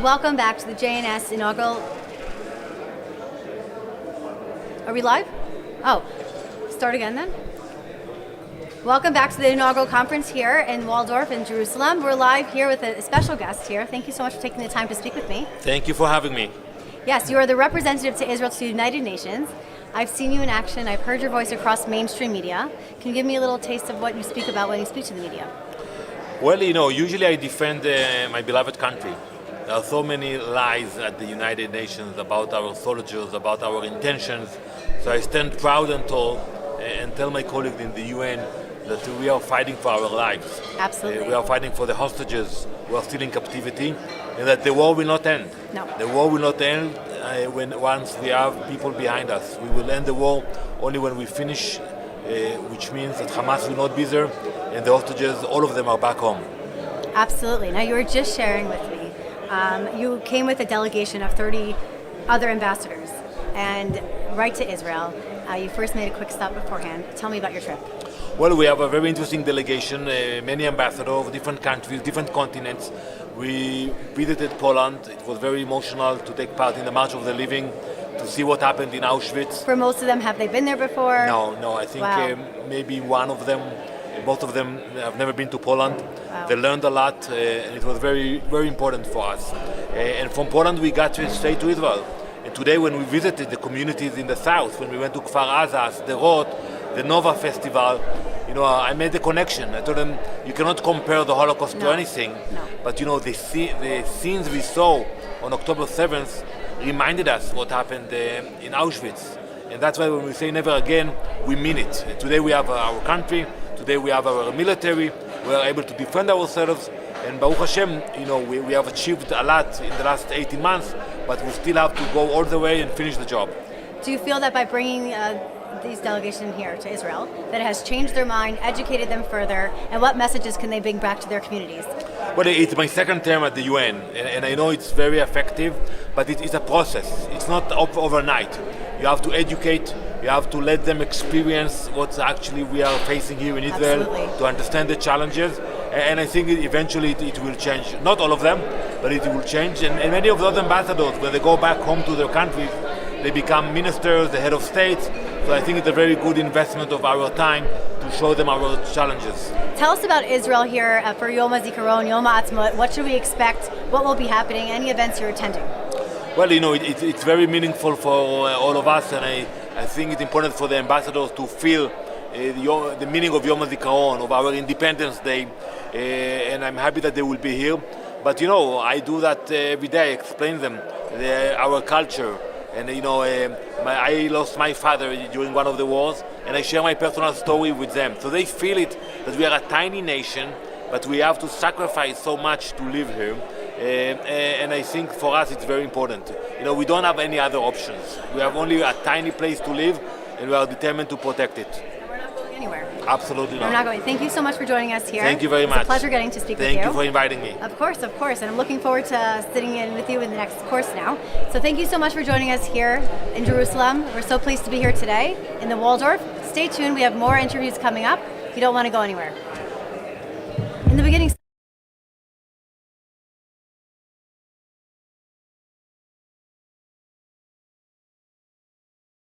welcome back to the JNS inaugural. Are we live? Oh, start again then. Welcome back to the inaugural conference here in Waldorf in Jerusalem. We're live here with a special guest here. Thank you so much for taking the time to speak with me. Thank you for having me. Yes, you are the representative to Israel to the United Nations. I've seen you in action. I've heard your voice across mainstream media. Can you give me a little taste of what you speak about when you speak to the media? Well, usually I defend my beloved country. There are so many lies at the United Nations about our soldiers, about our intentions. So I stand proud and tall and tell my colleagues in the UN that we are fighting for our lives. Absolutely. We are fighting for the hostages who are still in captivity, and that the war will not end. No. The war will not end once we have people behind us. We will end the war only when we finish, which means that Hamas will not be there, and the hostages, all of them are back home. Absolutely. Now, you were just sharing with me, you came with a delegation of 30 other ambassadors, and right to Israel. You first made a quick stop beforehand. Tell me about your trip. Well, we have a very interesting delegation, many ambassadors of different countries, different continents. We visited Poland. It was very emotional to take part in the March of the Living, to see what happened in Auschwitz. For most of them, have they been there before? No. I think maybe one of them, most of them have never been to Poland. Wow. They learned a lot, and it was very, very important for us. And from Poland, we got straight to Israel. And today, when we visited the communities in the south, when we went to Kfar Aza, Sderot, the Nova Festival, I made the connection. I told them, you cannot compare the Holocaust to anything. No. But the scenes we saw on October 7th reminded us what happened in Auschwitz. And that's why when we say never again, we mean it. Today we have our country, today we have our military, we are able to defend ourselves, and Baruch Hashem, we have achieved a lot in the last 18 months, but we still have to go all the way and finish the job. Do you feel that by bringing these delegations here to Israel, that it has changed their mind, educated them further, and what messages can they bring back to their communities? Well, it's my second term at the UN, and I know it's very effective, but it's a process. It's not overnight. You have to educate, you have to let them experience what actually we are facing here in Israel, Absolutely. to understand the challenges, and I think eventually it will change. Not all of them, but it will change, and many of those ambassadors, when they go back home to their countries, they become ministers, the head of states. So I think it's a very good investment of our time to show them our challenges. Tell us about Israel here for Yom HaZikaron, Yom HaAtzmaut. What should we expect? What will be happening? Any events you're attending? Well, it's very meaningful for all of us, and I think it's important for the ambassadors to feel the meaning of Yom HaZikaron, of our Independence Day, and I'm happy that they will be here. But I do that every day, I explain them our culture. And I lost my father during one of the wars, and I share my personal story with them. So they feel it, that we are a tiny nation, but we have to sacrifice so much to live here. And I think for us it's very important. We don't have any other options. We have only a tiny place to live, and we are determined to protect it. And we're not going anywhere. Absolutely not. We're not going. Thank you so much for joining us here. Thank you very much. It's a pleasure getting to speak with you. Thank you for inviting me. Of course. And I'm looking forward to sitting in with you in the next course now. So thank you so much for joining us here in Jerusalem. We're so pleased to be here today in the Waldorf. Stay tuned. We have more interviews coming up. You don't want to go anywhere.